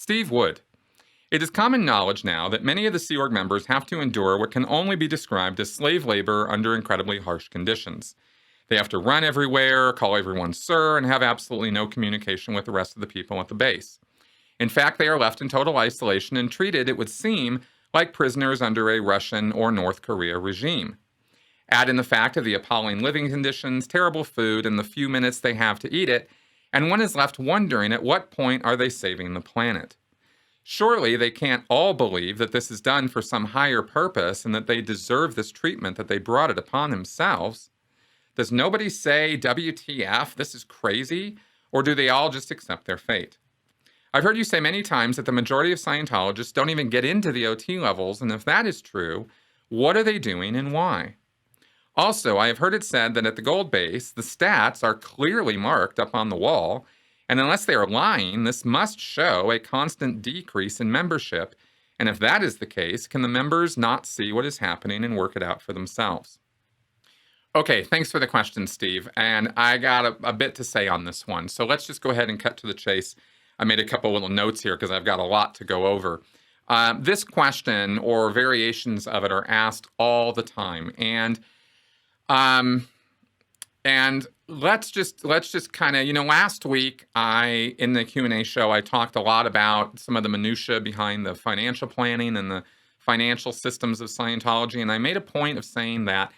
Steve Wood. It is common knowledge now that many of the Sea Org members have to endure what can only be described as slave labor under incredibly harsh conditions. They have to run everywhere, call everyone sir, and have absolutely no communication with the rest of the people at the base. In fact, they are left in total isolation and treated, it would seem, like prisoners under a Russian or North Korea regime. Add in the fact of the appalling living conditions, terrible food, and the few minutes they have to eat it, and one is left wondering at what point are they saving the planet. Surely they can't all believe that this is done for some higher purpose and that they deserve this treatment, that they brought it upon themselves. Does nobody say, WTF, this is crazy? Or do they all just accept their fate? I've heard you say many times that the majority of Scientologists don't even get into the OT levels, and if that is true, what are they doing and why? Also, I have heard it said that at the gold base, the stats are clearly marked up on the wall, and unless they are lying, this must show a constant decrease in membership, and if that is the case, can the members not see what is happening and work it out for themselves? Okay, thanks for the question, Steve, and I got a bit to say on this one, so let's just go ahead and cut to the chase. I made a couple little notes here because I've got a lot to go over. This question or variations of it are asked all the time, and let's just kind of, last week in the Q&A show, I talked a lot about some of the minutia behind the financial planning and the financial systems of Scientology, and I made a point of saying that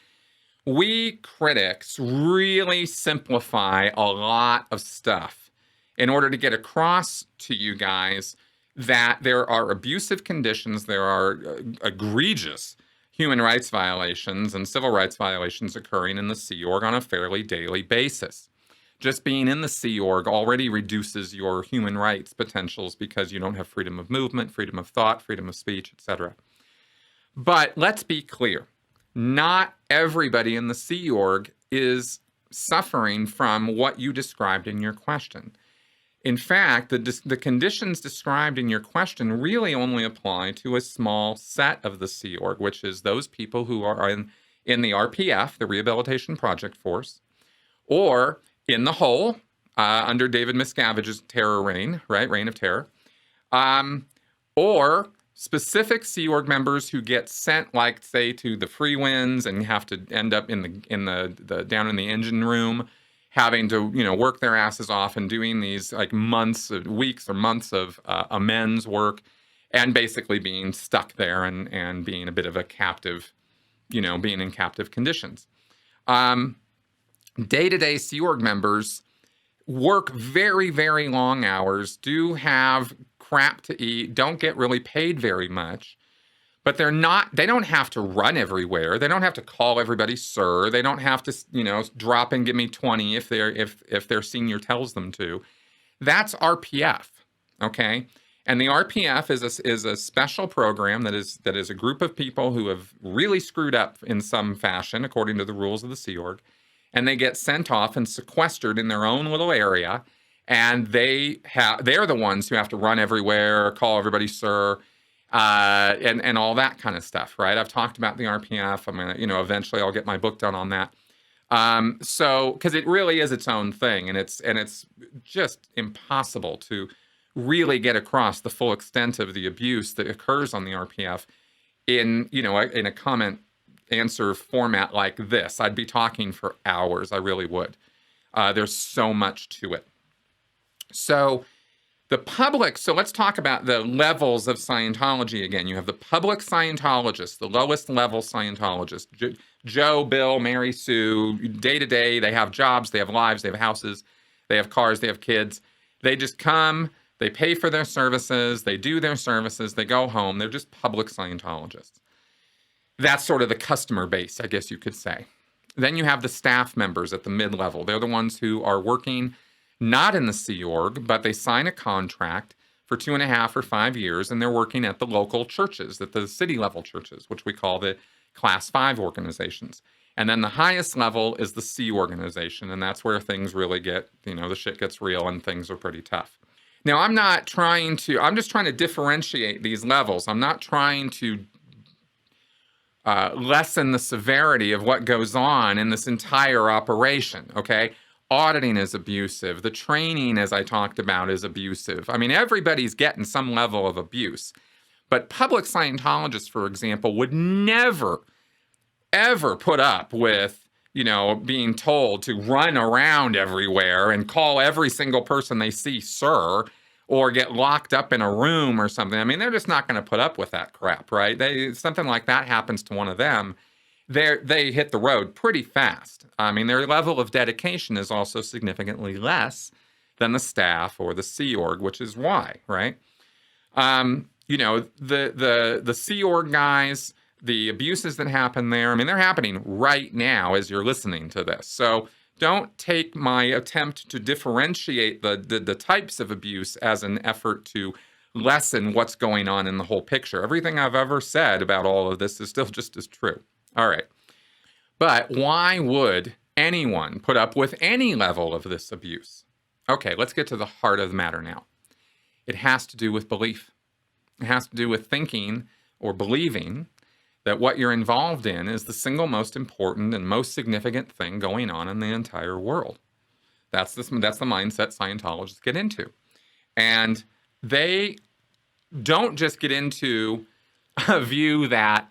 we critics really simplify a lot of stuff in order to get across to you guys that there are abusive conditions, there are egregious human rights violations and civil rights violations occurring in the Sea Org on a fairly daily basis. Just being in the Sea Org already reduces your human rights potentials because you don't have freedom of movement, freedom of thought, freedom of speech, etc. But let's be clear. Not everybody in the Sea Org is suffering from what you described in your question. In fact, the conditions described in your question really only apply to a small set of the Sea Org, which is those people who are in the RPF, the Rehabilitation Project Force, or in the hole under David Miscavige's terror reign, right, reign of terror, or specific Sea Org members who get sent, like, say, to the Free Winds and have to end up in the down in the engine room, having to, work their asses off and doing these like weeks or months of amends work, and basically being stuck there and being a bit of a captive, being in captive conditions. Day-to-day Sea Org members work very, very long hours, do have crap to eat, don't get really paid very much, but they don't have to run everywhere. They don't have to call everybody sir. They don't have to, drop and give me 20 if their senior tells them to. That's RPF, okay? And the RPF is a special program that is a group of people who have really screwed up in some fashion according to the rules of the Sea Org, and they get sent off and sequestered in their own little area, and they're the ones who have to run everywhere, call everybody sir, and all that kind of stuff, right? I've talked about the RPF. I'm gonna, eventually I'll get my book done on that. So, because it really is its own thing, and it's just impossible to really get across the full extent of the abuse that occurs on the RPF in a comment answer format like this. I'd be talking for hours. I really would. There's so much to it. So let's talk about the levels of Scientology again. You have the public Scientologists, the lowest level Scientologists. Joe, Bill, Mary Sue, day to day, they have jobs, they have lives, they have houses, they have cars, they have kids. They just come, they pay for their services, they do their services, they go home. They're just public Scientologists. That's sort of the customer base, I guess you could say. Then you have the staff members at the mid-level. They're the ones who are working not in the Sea Org, but they sign a contract for 2.5 or 5 years, and they're working at the local churches, at the city-level churches, which we call the Class 5 organizations. And then the highest level is the C organization, and that's where things really get, the shit gets real and things are pretty tough. Now, I'm just trying to differentiate these levels. I'm not trying to lessen the severity of what goes on in this entire operation, okay? Auditing is abusive. The training, as I talked about, is abusive. I mean, everybody's getting some level of abuse. But public Scientologists, for example, would never, ever put up with, being told to run around everywhere and call every single person they see, sir, or get locked up in a room or something. I mean, they're just not going to put up with that crap, right? Something like that happens to one of them, they hit the road pretty fast. I mean, their level of dedication is also significantly less than the staff or the Sea Org, which is why, right? The Sea Org guys, the abuses that happen there, I mean, they're happening right now as you're listening to this. So don't take my attempt to differentiate the types of abuse as an effort to lessen what's going on in the whole picture. Everything I've ever said about all of this is still just as true. All right. But why would anyone put up with any level of this abuse? Okay, let's get to the heart of the matter now. It has to do with belief. It has to do with thinking or believing that what you're involved in is the single most important and most significant thing going on in the entire world. That's the mindset Scientologists get into. And they don't just get into a view that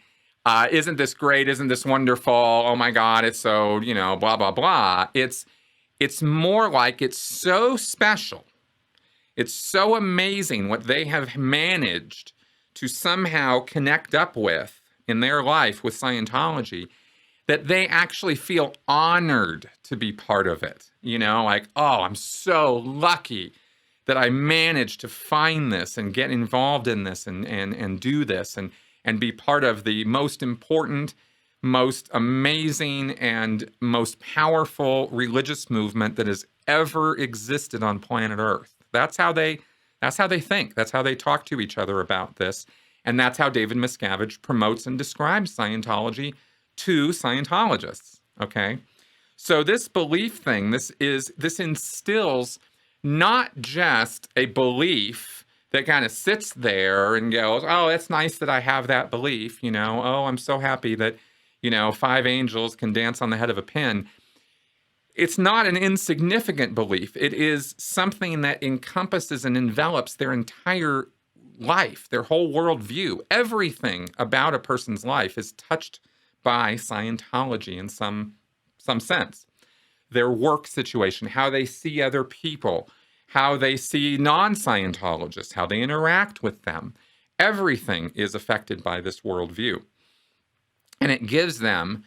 isn't this great? Isn't this wonderful? Oh my God, it's so, blah, blah, blah. It's more like it's so special. It's so amazing what they have managed to somehow connect up with in their life with Scientology that they actually feel honored to be part of it. Like, oh, I'm so lucky that I managed to find this and get involved in this and do this and be part of the most important, most amazing, and most powerful religious movement that has ever existed on planet Earth. That's how they think. That's how they talk to each other about this. And that's how David Miscavige promotes and describes Scientology to Scientologists. Okay? So this belief thing, this instills not just a belief that kind of sits there and goes, oh, it's nice that I have that belief, oh, I'm so happy that, 5 angels can dance on the head of a pin. It's not an insignificant belief. It is something that encompasses and envelops their entire life, their whole worldview. Everything about a person's life is touched by Scientology in some sense. Their work situation, how they see other people, how they see non-Scientologists, how they interact with them. Everything is affected by this worldview. And it gives them,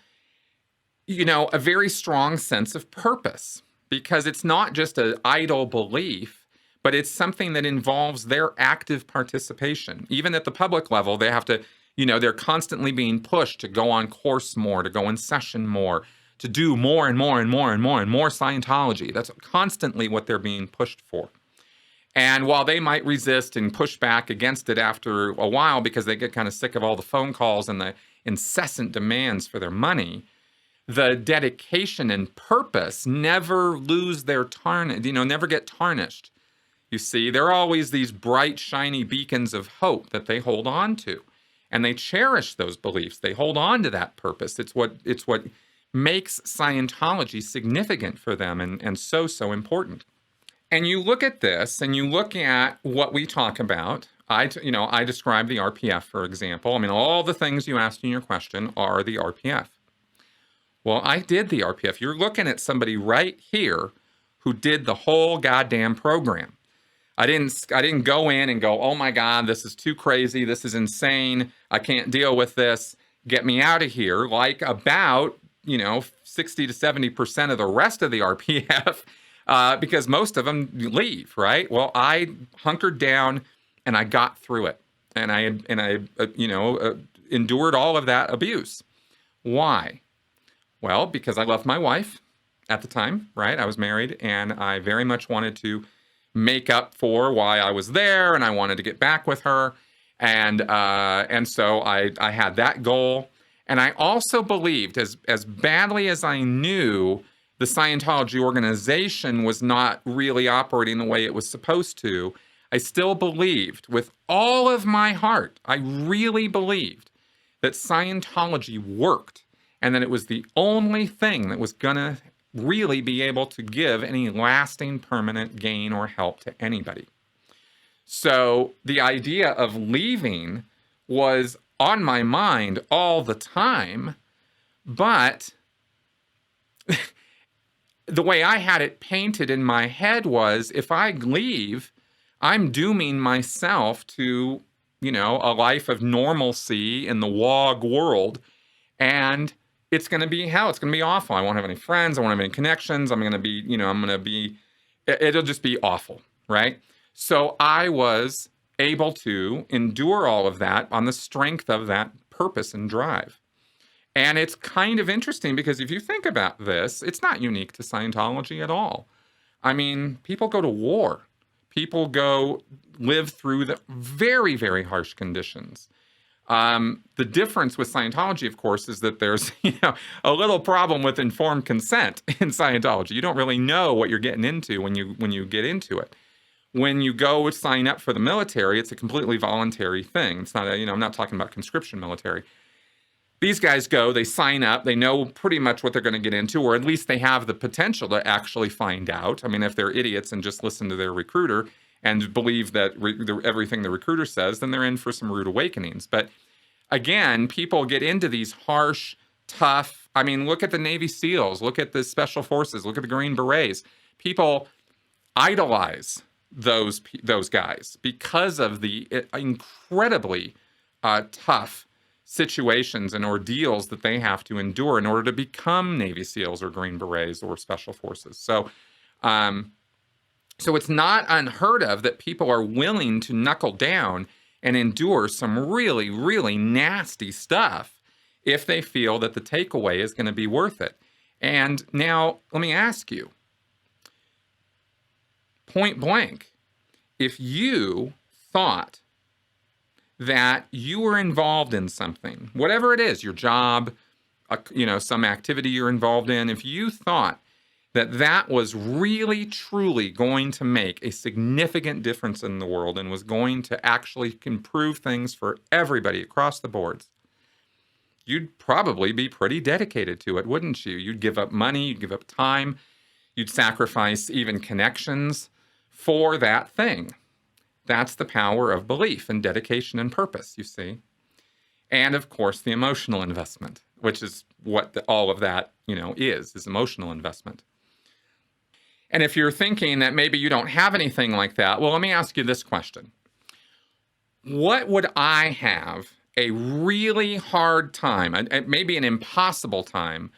a very strong sense of purpose, because it's not just an idle belief, but it's something that involves their active participation. Even at the public level, they have to, they're constantly being pushed to go on course more, to go in session more, to do more and more and more and more and more Scientology. That's constantly what they're being pushed for. And while they might resist and push back against it after a while because they get kind of sick of all the phone calls and the incessant demands for their money, the dedication and purpose never lose their never get tarnished. You see, there are always these bright, shiny beacons of hope that they hold on to. And they cherish those beliefs. They hold on to that purpose. It's what makes Scientology significant for them and so important. And you look at this and you look at what we talk about. I describe the RPF, for example. I mean, all the things you asked in your question are the RPF. Well, I did the RPF. You're looking at somebody right here who did the whole goddamn program. I didn't go in and go, oh my God, this is too crazy. This is insane. I can't deal with this. Get me out of here. Like about 60 to 70% of the rest of the RPF, because most of them leave, right? Well, I hunkered down and I got through it, and I endured all of that abuse. Why? Well, because I loved my wife at the time, right? I was married, and I very much wanted to make up for why I was there, and I wanted to get back with her, and so I had that goal. And I also believed, as badly as I knew the Scientology organization was not really operating the way it was supposed to, I still believed with all of my heart, I really believed that Scientology worked and that it was the only thing that was going to really be able to give any lasting, permanent gain or help to anybody. So the idea of leaving was on my mind all the time, but the way I had it painted in my head was, if I leave, I'm dooming myself to, a life of normalcy in the WOG world, and it's going to be hell. It's going to be awful. I won't have any friends. I won't have any connections. I'm going to be, it'll just be awful, right? So I was able to endure all of that on the strength of that purpose and drive. And it's kind of interesting because if you think about this, it's not unique to Scientology at all. I mean, people go to war. People go live through the very, very harsh conditions. The difference with Scientology, of course, is that there's a little problem with informed consent in Scientology. You don't really know what you're getting into when you get into it. When you go sign up for the military, it's a completely voluntary thing. It's not I'm not talking about conscription military. These guys go, they sign up, they know pretty much what they're going to get into, or at least they have the potential to actually find out. I mean, if they're idiots and just listen to their recruiter and believe that everything the recruiter says, then they're in for some rude awakenings. But again, people get into these harsh, tough, I mean, look at the Navy SEALs, look at the Special Forces, look at the Green Berets. People idolize those guys because of the incredibly tough situations and ordeals that they have to endure in order to become Navy SEALs or Green Berets or Special Forces. So it's not unheard of that people are willing to knuckle down and endure some really, really nasty stuff if they feel that the takeaway is going to be worth it. And now, let me ask you, point blank, if you thought that you were involved in something, whatever it is, your job, some activity you're involved in, if you thought that that was really, truly going to make a significant difference in the world and was going to actually improve things for everybody across the boards, you'd probably be pretty dedicated to it, wouldn't you? You'd give up money, you'd give up time, you'd sacrifice even connections for that thing. That's the power of belief and dedication and purpose, you see. And of course, the emotional investment, which is what all of that, is emotional investment. And if you're thinking that maybe you don't have anything like that, well, let me ask you this question. What would I have a really hard time, maybe an impossible time,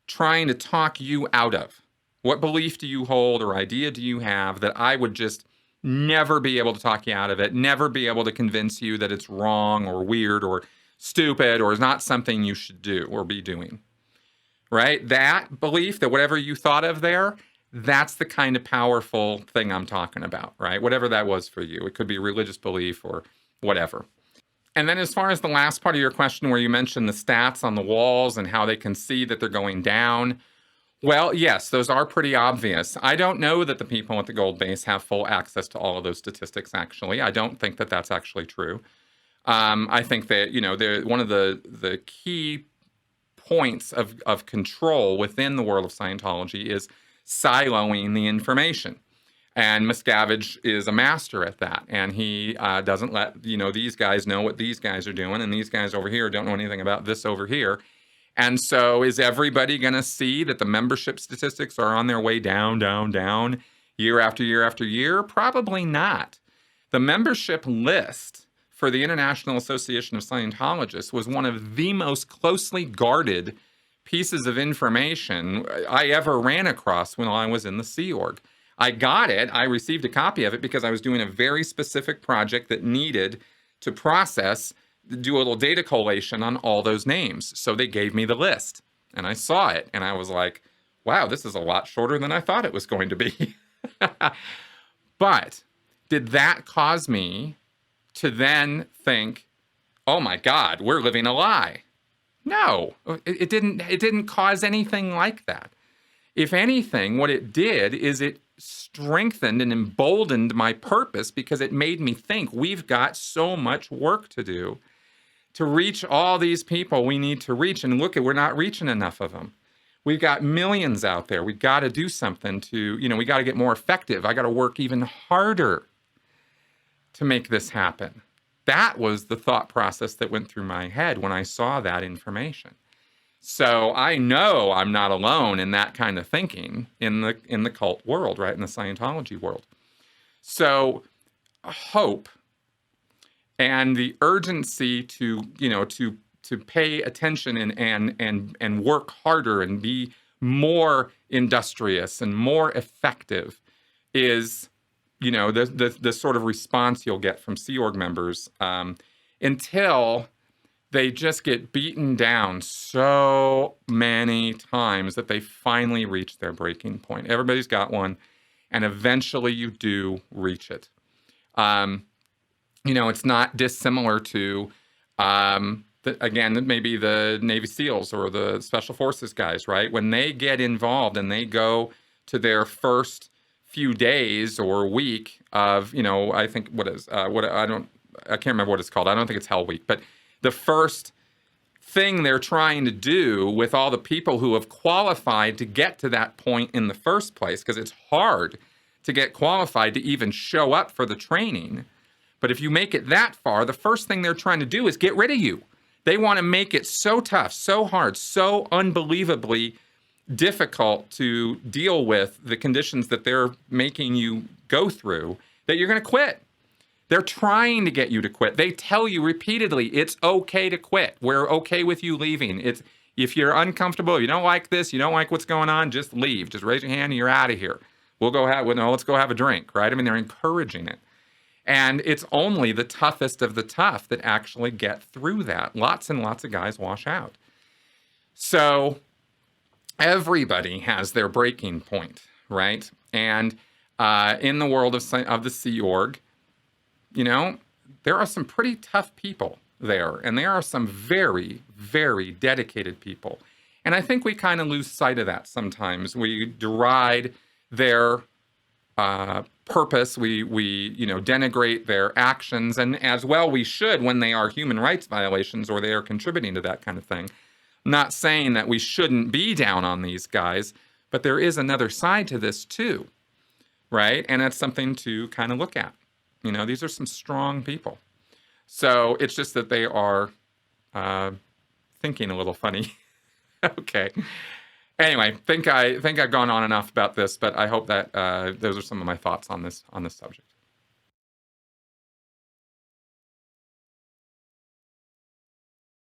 trying to talk you out of? What belief do you hold or idea do you have that I would just never be able to talk you out of it, never be able to convince you that it's wrong or weird or stupid or is not something you should do or be doing, right? That belief, that whatever you thought of there, that's the kind of powerful thing I'm talking about, right? Whatever that was for you. It could be religious belief or whatever. And then as far as the last part of your question where you mentioned the stats on the walls and how they can see that they're going down, well, yes, those are pretty obvious. I don't know that the people at the Gold Base have full access to all of those statistics, actually. I don't think that that's actually true. I think that, they're one of the key points of control within the world of Scientology is siloing the information. And Miscavige is a master at that. And he doesn't let, these guys know what these guys are doing. And these guys over here don't know anything about this over here. And so is everybody going to see that the membership statistics are on their way down, down, down, year after year after year? Probably not. The membership list for the International Association of Scientologists was one of the most closely guarded pieces of information I ever ran across when I was in the Sea Org. I got it. I received a copy of it because I was doing a very specific project that needed to do a little data collation on all those names. So they gave me the list and I saw it and I was like, wow, this is a lot shorter than I thought it was going to be. But did that cause me to then think, oh my God, we're living a lie? No, it didn't cause anything like that. If anything, what it did is it strengthened and emboldened my purpose because it made me think we've got so much work to do to reach all these people we need to reach. And look, we're not reaching enough of them. We've got millions out there. We got to do something to, we got to get more effective. I got to work even harder to make this happen. That was the thought process that went through my head when I saw that information. So I know I'm not alone in that kind of thinking in the cult world, right? In the Scientology world. So hope and the urgency to pay attention and work harder and be more industrious and more effective is, the sort of response you'll get from Sea Org members until they just get beaten down so many times that they finally reach their breaking point. Everybody's got one, and eventually you do reach it. It's not dissimilar to, again, maybe the Navy SEALs or the Special Forces guys, right? When they get involved and they go to their first few days or week of, I think I can't remember what it's called. I don't think it's Hell Week, but the first thing they're trying to do with all the people who have qualified to get to that point in the first place, because it's hard to get qualified to even show up for the training. But if you make it that far, the first thing they're trying to do is get rid of you. They want to make it so tough, so hard, so unbelievably difficult to deal with the conditions that they're making you go through that you're going to quit. They're trying to get you to quit. They tell you repeatedly, it's okay to quit. We're okay with you leaving. If you're uncomfortable, you don't like this, you don't like what's going on, just leave. Just raise your hand and you're out of here. Let's go have a drink, right? I mean, they're encouraging it. And it's only the toughest of the tough that actually get through that. Lots and lots of guys wash out. So everybody has their breaking point, right? And in the world of the Sea Org, there are some pretty tough people there, and there are some very, very dedicated people. And I think we kind of lose sight of that sometimes. We deride their purpose. We denigrate their actions, and as well we should when they are human rights violations or they are contributing to that kind of thing. I'm not saying that we shouldn't be down on these guys, but there is another side to this too, right? And that's something to kind of look at. These are some strong people. So it's just that they are thinking a little funny. Okay. Anyway, think I've gone on enough about this, but I hope that those are some of my thoughts on this subject.